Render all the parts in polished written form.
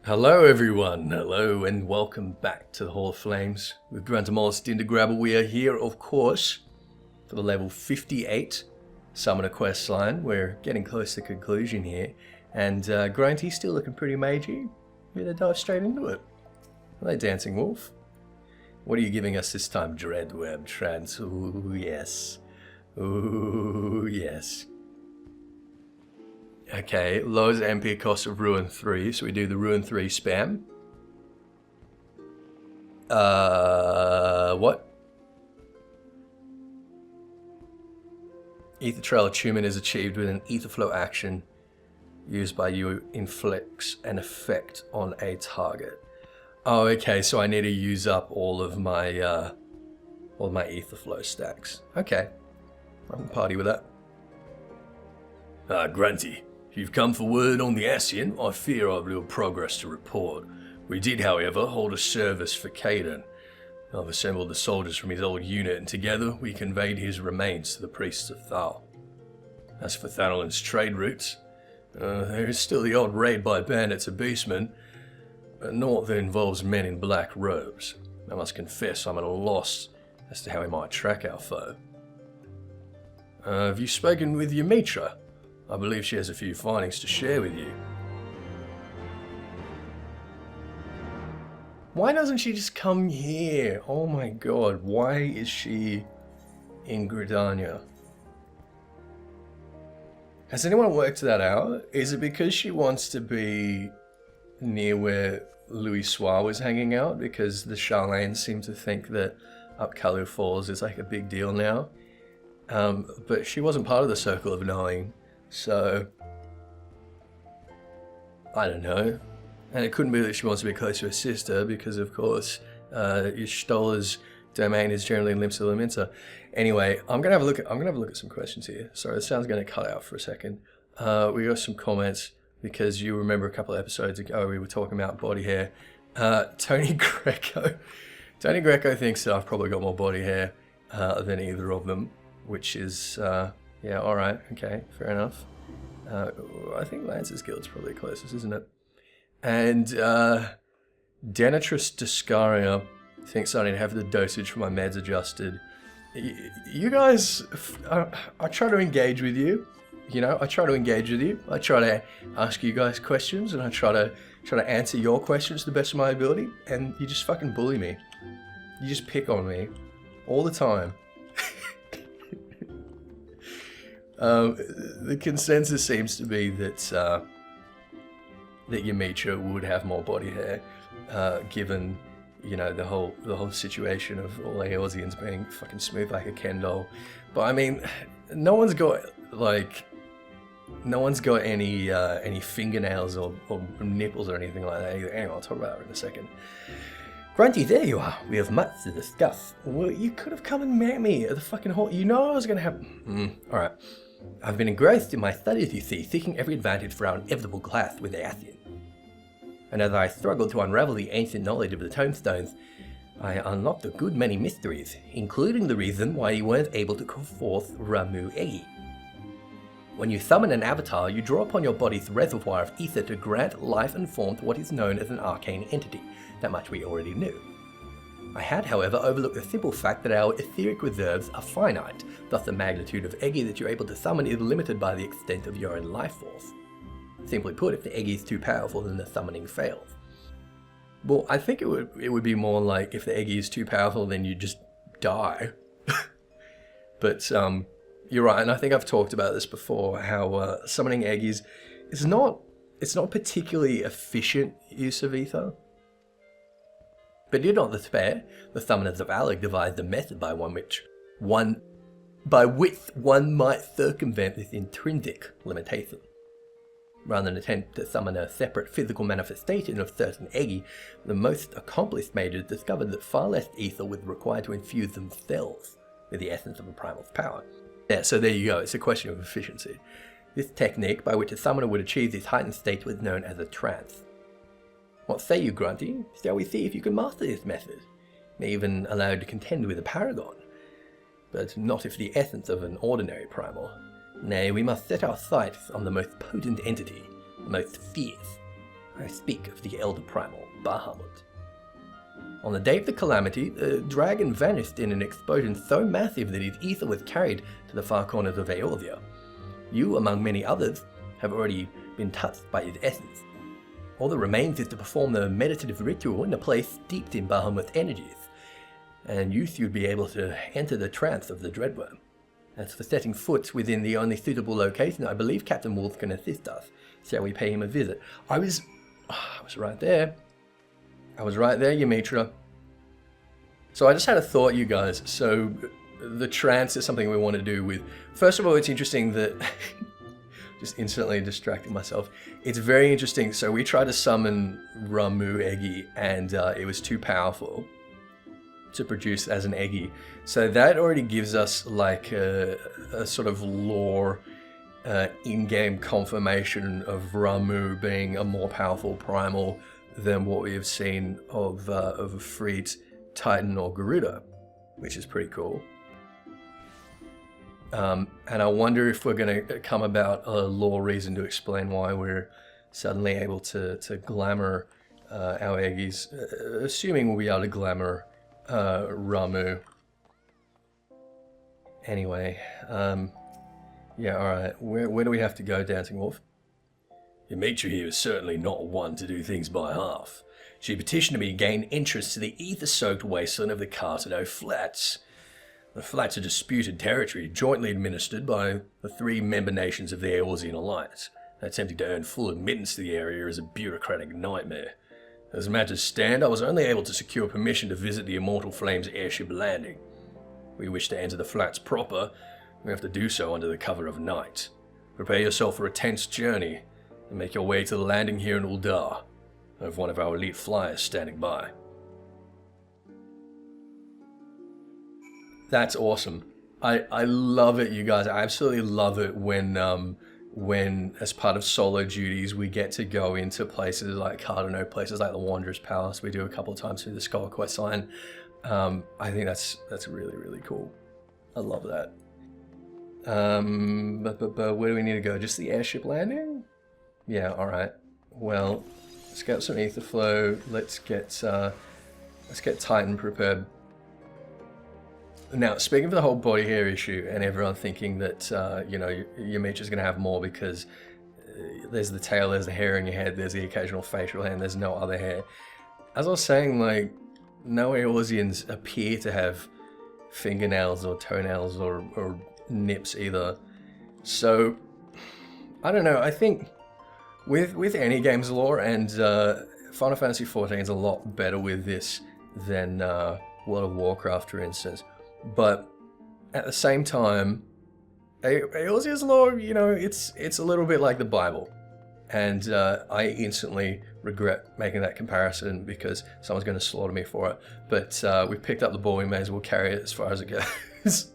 Hello everyone, hello and welcome back to the Hall of Flames. With Gruntamolus Dindergrabber, we are here of course for the level 58 Summoner quest line. We're getting close to conclusion here, and Grunty's still looking pretty magey. We're gonna dive straight into it. Hello Dancing Wolf. What are you giving us this time, Dreadweb Trance? Ooh yes. Ooh yes. Okay, lowers MP cost of Ruin 3, so we do the Ruin 3 spam. What? Ether Trail attunement is achieved with an ether flow action used by you inflicts an effect on a target. Oh, okay, so I need to use up all of my ether flow stacks. Okay, I can party with that. Grunty. You've come for word on the Ascian. I fear I've little progress to report. We did, however, hold a service for Caden. I've assembled the soldiers from his old unit, and together we conveyed his remains to the priests of Thal. As for Thanalin's trade routes, there is still the odd raid by bandits or beastmen, but naught that involves men in black robes. I must confess I'm at a loss as to how we might track our foe. Have you spoken with Ymitra? I believe she has a few findings to share with you. Why doesn't she just come here? Oh my god, why is she in Gridania? Has anyone worked that out? Is it because she wants to be near where Louis Soir was hanging out? Because the Charlanes seem to think that Upkalu Falls is like a big deal now. But she wasn't part of the Circle of Knowing. So, I don't know. And it couldn't be that she wants to be close to her sister, because of course, Stolar's domain is generally Limsa Laminsa. Anyway, I'm gonna have a look at some questions here. Sorry, the sound's gonna cut out for a second. We got some comments because you remember a couple of episodes ago we were talking about body hair. Tony Greco thinks that I've probably got more body hair than either of them, which is yeah, alright, okay, fair enough. I think Lance's Guild's probably closest, isn't it? And Denatris Discaria thinks I need to have the dosage for my meds adjusted. You guys, I try to engage with you. You know, I try to engage with you. I try to ask you guys questions, and I try to answer your questions to the best of my ability, and you just fucking bully me. You just pick on me all the time. The consensus seems to be that that Ymitra would have more body hair, given, you know, the whole situation of all the Eorzeans being fucking smooth like a Ken doll. But I mean, no one's got any fingernails or nipples or anything like that either. Anyway, I'll talk about it in a second. Grunty, there you are. We have much to discuss. Well, you could have come and met me at the fucking hall. You know I was going to have... Alright. I've been engrossed in my studies, you see, seeking every advantage for our inevitable clash with the Ascian. And as I struggled to unravel the ancient knowledge of the tomestones, I unlocked a good many mysteries, including the reason why you weren't able to call forth Ramu Egi. When you summon an avatar, you draw upon your body's reservoir of ether to grant life and form to what is known as an arcane entity. That much we already knew. I had, however, overlooked the simple fact that our etheric reserves are finite, thus the magnitude of Egi that you're able to summon is limited by the extent of your own life force. Simply put, if the Egi is too powerful, then the summoning fails. Well, I think it would be more like if the Egi is too powerful, then you just die. But you're right, and I think I've talked about this before, how summoning Eggies is not particularly efficient use of ether. But do not despair. The summoners of Alec devised a method by which one might circumvent this intrinsic limitation. Rather than attempt to summon a separate physical manifestation of certain Egi, the most accomplished mages discovered that far less ether was required to infuse themselves with the essence of a primal's power. Yeah, so there you go, it's a question of efficiency. This technique by which a summoner would achieve this heightened state was known as a trance. What say you, Grunty? Shall we see if you can master this method? May even allow you to contend with a paragon. But not if the essence of an ordinary primal. Nay, we must set our sights on the most potent entity, the most fierce, I speak of the Elder Primal, Bahamut. On the day of the calamity, the dragon vanished in an explosion so massive that his ether was carried to the far corners of Eorzea. You, among many others, have already been touched by his essence. All that remains is to perform the meditative ritual in a place steeped in Bahamut's energies, and you should be able to enter the trance of the Dreadworm. As for setting foot within the only suitable location, I believe Captain Wolf can assist us. Shall we pay him a visit? I was right there. I was right there, Yamitra. So I just had a thought, you guys. So the trance is something we want to do with... First of all, it's interesting that... just instantly distracting myself. It's very interesting. So we tried to summon Ramu Eggy, and it was too powerful to produce as an Eggy. So that already gives us like a sort of lore in-game confirmation of Ramu being a more powerful primal than what we have seen of Ifrit, Titan, or Garuda, which is pretty cool. And I wonder if we're going to come about a lore reason to explain why we're suddenly able to glamour our Eggies, assuming we'll be able to glamour Ramu. Anyway, yeah, alright, where do we have to go, Dancing Wolf? Yamitra here is certainly not one to do things by half. She petitioned me to gain entrance to the ether-soaked wasteland of the Cartano Flats. The Flats are disputed territory jointly administered by the 3 member nations of the Eorzean Alliance. Attempting to earn full admittance to the area is a bureaucratic nightmare. As matters stand, I was only able to secure permission to visit the Immortal Flames airship landing. If we wish to enter the Flats proper, we have to do so under the cover of night. Prepare yourself for a tense journey, and make your way to the landing here in Uldar. I have one of our elite flyers standing by. That's awesome. I love it, you guys. I absolutely love it when as part of solo duties we get to go into places like Cardano, places like the Wanderer's Palace. We do a couple of times through the Skull Quest line. I think that's really, really cool. I love that. But where do we need to go? Just the airship landing? Yeah, alright. Well, let's get some ether flow. Let's get Titan prepared. Now, speaking of the whole body hair issue and everyone thinking that, you know, Yamitra's going to have more because there's the tail, there's the hair in your head, there's the occasional facial hair, and there's no other hair. As I was saying, like, no Eorzeans appear to have fingernails or toenails or nips either. So, I don't know, I think with any game's lore, and Final Fantasy XIV is a lot better with this than World of Warcraft, for instance. But at the same time, Eorzea's lore, you know, it's a little bit like the Bible. And I instantly regret making that comparison because someone's going to slaughter me for it. But we've picked up the ball, we may as well carry it as far as it goes.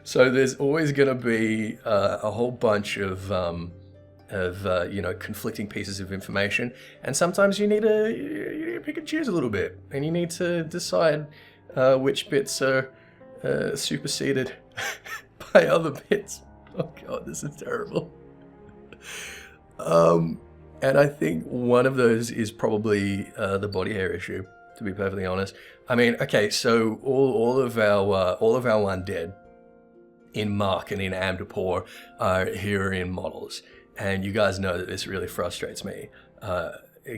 So there's always going to be a whole bunch of you know, conflicting pieces of information. And sometimes you need to pick and choose a little bit. And you need to decide which bits are superseded by other bits. Oh god, this is terrible. And I think one of those is probably the body hair issue, to be perfectly honest. I mean, okay, so all of our undead in Mark and in Amdapor are Heroine models, and you guys know that this really frustrates me.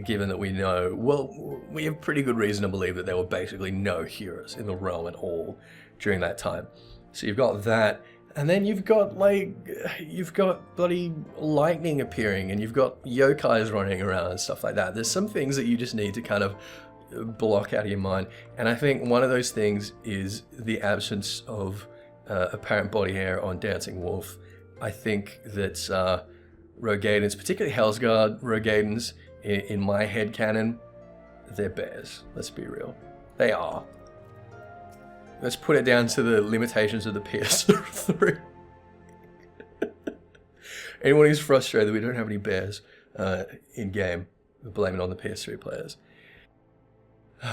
Given that we know, well, we have pretty good reason to believe that there were basically no heroes in the realm at all during that time. So you've got that, and then you've got bloody lightning appearing, and you've got yokais running around and stuff like that. There's some things that you just need to kind of block out of your mind, and I think one of those things is the absence of apparent body hair on Dancing Wolf. I think that Rogadens, particularly Hellsguard Rogadens, in my head canon, they're bears. Let's be real. They are. Let's put it down to the limitations of the PS3. Anyone who's frustrated that we don't have any bears in game, blame it on the PS3 players.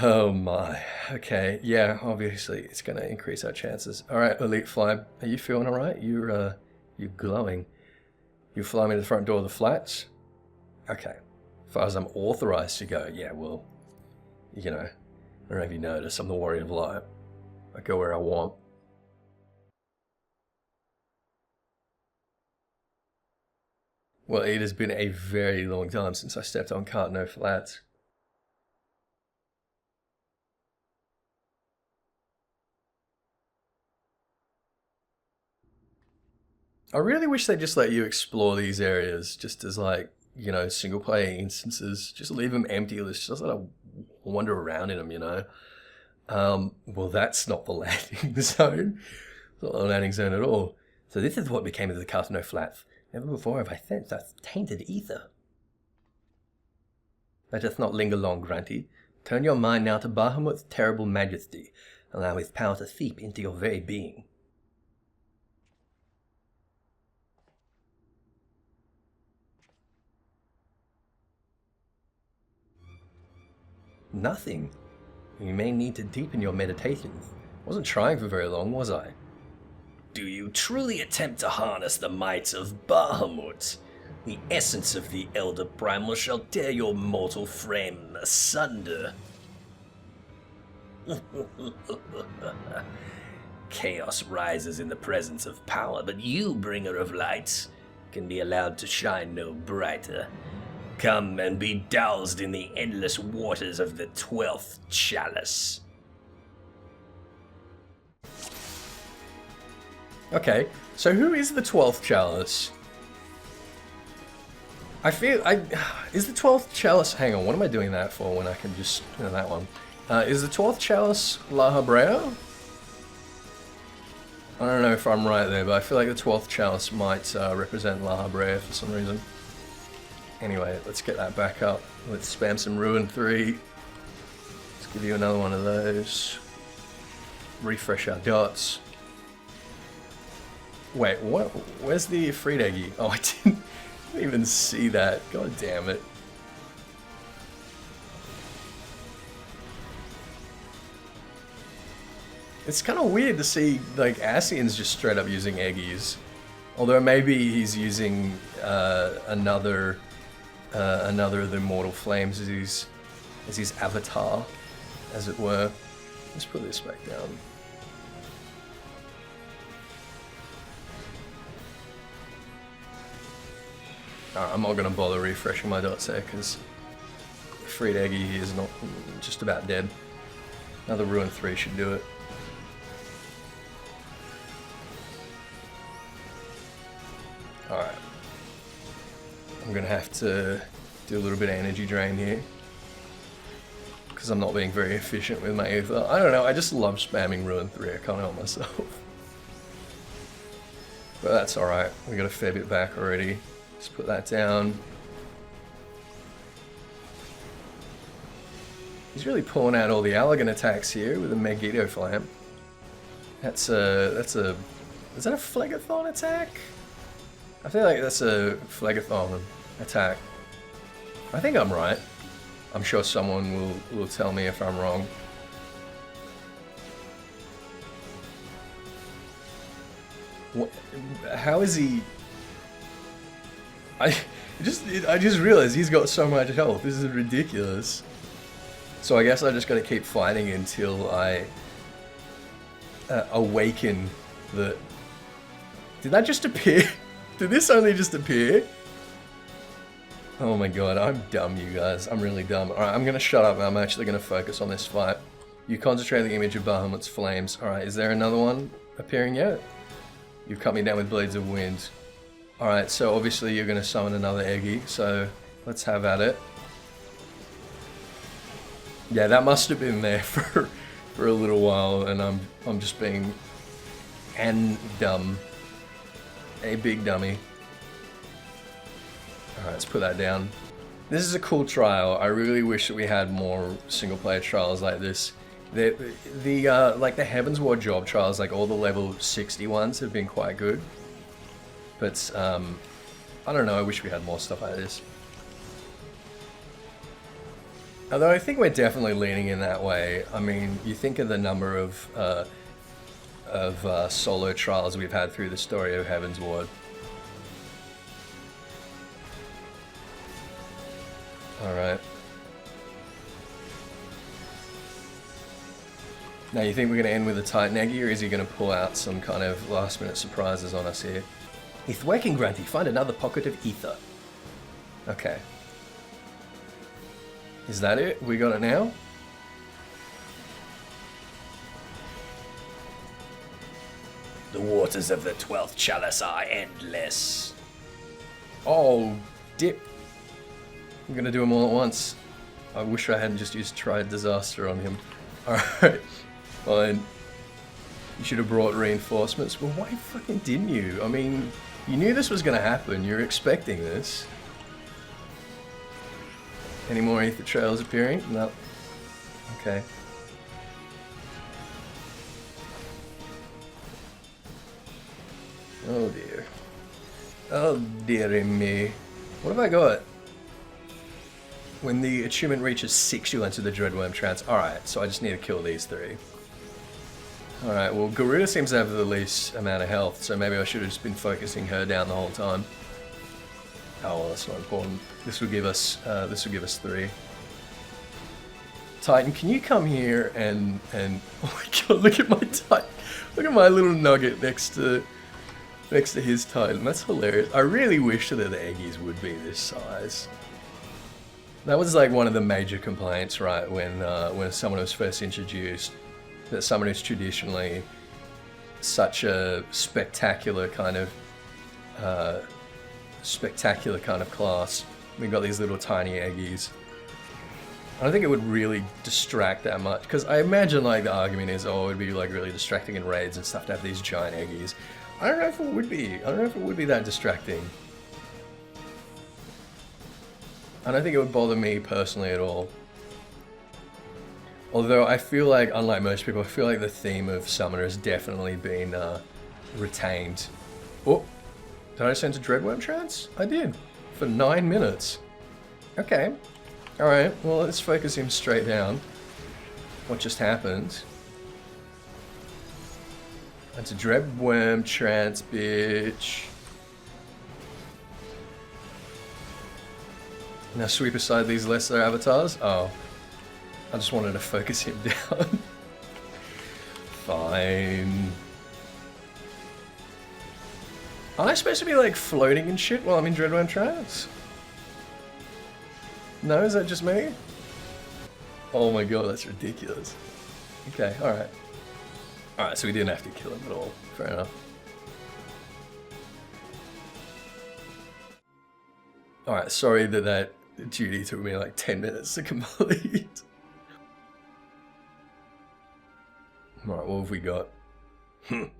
Oh my. Okay, yeah, obviously it's going to increase our chances. Alright, Elite Fly, are you feeling alright? You're glowing. You fly me to the front door of the Flats? Okay. As far as I'm authorized to go, yeah, well, you know, I don't know if you notice, I'm the warrior of light. I go where I want. Well, it has been a very long time since I stepped on Cartno Flats. I really wish they just let you explore these areas just as like, you know, single player instances. Just leave them empty. Let's just let them wander around in them, you know. Well, that's not the landing zone. It's not the landing zone at all. So this is what became of the Cartno Flats. Never before have I sensed that tainted ether. Let us not linger long, Grunty. Turn your mind now to Bahamut's terrible majesty. Allow his power to seep into your very being. Nothing. You may need to deepen your meditations. Wasn't trying for very long, was I? Do you truly attempt to harness the might of Bahamut? The essence of the Elder Primal shall tear your mortal frame asunder. Chaos rises in the presence of power, but you, bringer of light, can be allowed to shine no brighter. Come and be doused in the endless waters of the 12th Chalice. Okay, so who is the 12th Chalice? Is the 12th Chalice... Hang on, what am I doing that for when I can just... that one. Is the 12th Chalice La Habrea? I don't know if I'm right there, but I feel like the 12th Chalice might represent La Habrea for some reason. Anyway, let's get that back up. Let's spam some Ruin 3. Let's give you another one of those. Refresh our dots. Wait, what? Where's the Freed Eggy? Oh, I didn't even see that. God damn it. It's kind of weird to see, like, Asian's just straight up using Eggies. Although maybe he's using another of the Immortal Flames as his avatar, as it were. Let's put this back down. Alright, I'm not going to bother refreshing my dots there, because Freed Eggy is not just about dead. Another Ruin 3 should do it. Alright. I'm going to have to do a little bit of energy drain here, because I'm not being very efficient with my ether. I don't know, I just love spamming Ruin 3, I can't help myself. But that's alright, we got a fair bit back already. Just put that down. He's really pulling out all the Allergan attacks here with a Megiddo Flam. Is that a Phlegathon attack? I feel like that's a Phlegathon attack. I think I'm right. I'm sure someone will tell me if I'm wrong. What, how is he... I just realized he's got so much health. This is ridiculous. So I guess I just gotta keep fighting until I awaken the... Did that just appear? Did this only just appear? Oh my god, I'm dumb, you guys. I'm really dumb. Alright, I'm gonna shut up. I'm actually gonna focus on this fight. You concentrate the image of Bahamut's flames. Alright, is there another one appearing yet? You've cut me down with blades of wind. Alright, so obviously you're gonna summon another Eggy, so let's have at it. Yeah, that must have been there for a little while, and I'm just being dumb. A big dummy. Alright, let's put that down. This is a cool trial. I really wish that we had more single player trials like this. Like the Heaven's Ward job trials, like all the level 60 ones have been quite good. But, I don't know, I wish we had more stuff like this. Although I think we're definitely leaning in that way. I mean, you think of the number of solo trials we've had through the story of Heaven's Ward. Alright. Now, you think we're going to end with a Titan Eggy, or is he going to pull out some kind of last-minute surprises on us here? If working, Grunty, find another pocket of ether. Okay. Is that it? We got it now? The waters of the 12th Chalice are endless. Oh, dip. I'm going to do them all at once. I wish I hadn't just used Triad Disaster on him. Alright. Fine. You should have brought reinforcements. Well, why fucking didn't you? I mean, you knew this was going to happen. You're expecting this. Any more Ether Trails appearing? No. Okay. Oh dear. Oh dearie me. What have I got? When the achievement reaches 6, you'll enter the Dreadworm trance. Alright, so I just need to kill these 3. Alright, well, Garuda seems to have the least amount of health, so maybe I should have just been focusing her down the whole time. Oh, well, that's not important. This will give us 3. Titan, can you come here and oh my god, look at my Titan. Look at my little nugget next to his Titan. That's hilarious. I really wish that the Eggies would be this size. That was like one of the major complaints, right, when someone was first introduced, that someone who's traditionally such a spectacular kind of class. We got these little tiny Eggies. I don't think it would really distract that much, because I imagine like the argument is, oh, it would be like really distracting in raids and stuff to have these giant Eggies. I don't know if it would be. I don't know if it would be that distracting. I don't think it would bother me personally at all. Although I feel like, unlike most people, I feel like the theme of Summoner has definitely been retained. Oh, did I send a Dreadworm trance? I did. For 9 minutes. Okay. Alright, well, let's focus him straight down. What just happened? That's a Dreadworm trance, bitch. Now sweep aside these lesser avatars? Oh. I just wanted to focus him down. Fine. Am I supposed to be like floating and shit while I'm in Dreadworm trance? No, is that just me? Oh my god, that's ridiculous. Okay, alright. Alright, so we didn't have to kill him at all. Fair enough. Alright, sorry that duty took me like 10 minutes to complete. Alright, what have we got? I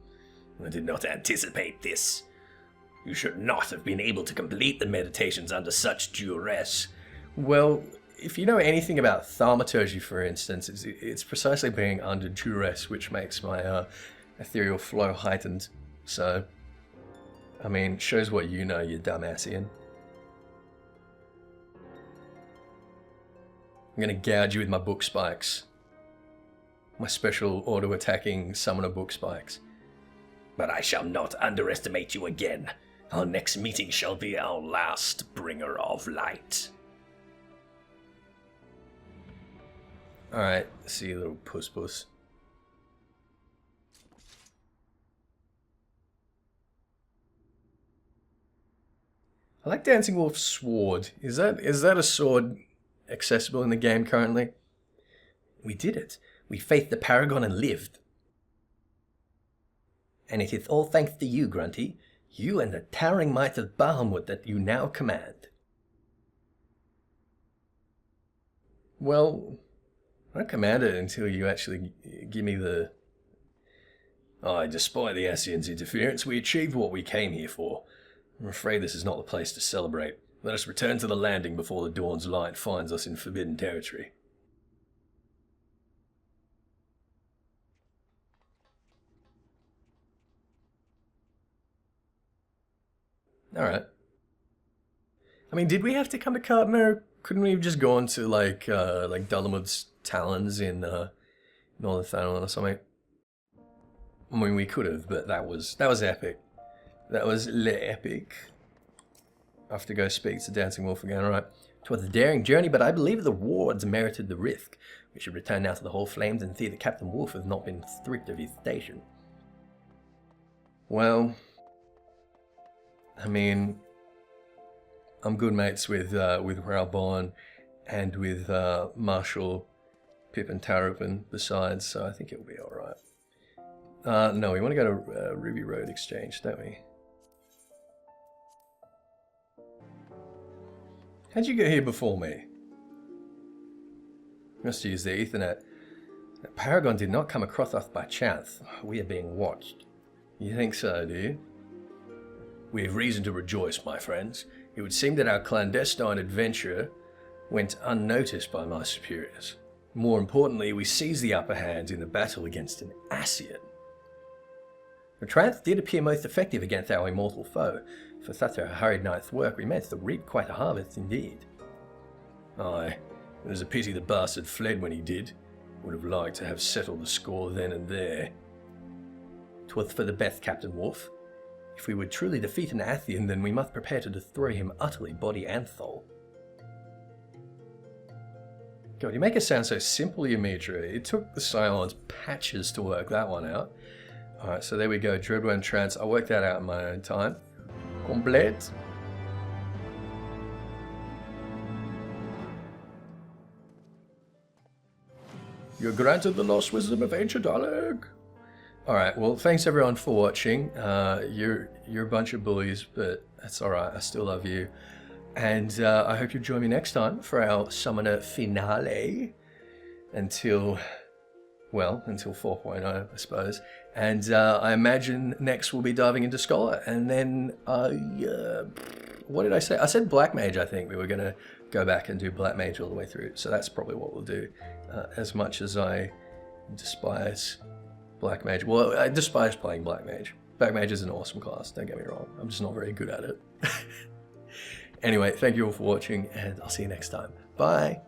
did not anticipate this. You should not have been able to complete the meditations under such duress. Well, if you know anything about thaumaturgy, for instance, it's precisely being under duress which makes my ethereal flow heightened. So, I mean, shows what you know, you dumbassian. I'm gonna gouge you with my book spikes. My special auto-attacking summoner book spikes. But I shall not underestimate you again. Our next meeting shall be our last, bringer of light. Alright, see you, little puss. I like Dancing Wolf's sword. Is that a sword accessible in the game currently? We did it. We faced the Paragon and lived. And it is all thanks to you, Grunty. You and the towering might of Bahamut that you now command. Well, I don't command it until you actually give me the... despite the Ascian's interference, we achieved what we came here for. I'm afraid this is not the place to celebrate. Let us return to the landing before the dawn's light finds us in forbidden territory. Alright. I mean, did we have to come to Cardinal? Couldn't we have just gone to, like Dulamud's Talons in Northern Thanalan or something? I mean, we could have, but that was epic. That was epic. I have to go speak to Dancing Wolf again, alright. 'Twas a daring journey, but I believe the rewards merited the risk. We should return now to the Hall of Flames and see that Captain Wolf has not been stripped of his station. Well, I mean, I'm good mates with Raubon and with Marshal Pippin Tarupin besides, so I think it'll be alright. No, we want to go to Ruby Road Exchange, don't we? How'd you get here before me? Must use the Ethernet. The Paragon did not come across us by chance. We are being watched. You think so, do you? We have reason to rejoice, my friends. It would seem that our clandestine adventure went unnoticed by my superiors. More importantly, we seized the upper hand in the battle against an Ascian. The trance did appear most effective against our immortal foe. For such a hurried night's work, we managed to reap quite a harvest indeed. Aye, it was a pity the bastard fled when he did. Would have liked to have settled the score then and there. 'Twas for the best, Captain Wolf. If we would truly defeat an Athian, then we must prepare to destroy him utterly, body and soul. God, you make it sound so simple, Yamidra. It took the Cylons patches to work that one out. Alright, so there we go, Dreadwind Trance. I worked that out in my own time. Complete. You're granted the lost wisdom of ancient Oleg. Alright, well, thanks everyone for watching. You're a bunch of bullies, but that's alright, I still love you. And I hope you join me next time for our Summoner Finale. Until 4.0, I suppose. And I imagine next we'll be diving into Scholar. And then, what did I say? I said Black Mage, I think. We were going to go back and do Black Mage all the way through. So that's probably what we'll do. As much as I despise Black Mage. Well, I despise playing Black Mage. Black Mage is an awesome class, don't get me wrong. I'm just not very good at it. Anyway, thank you all for watching, and I'll see you next time. Bye!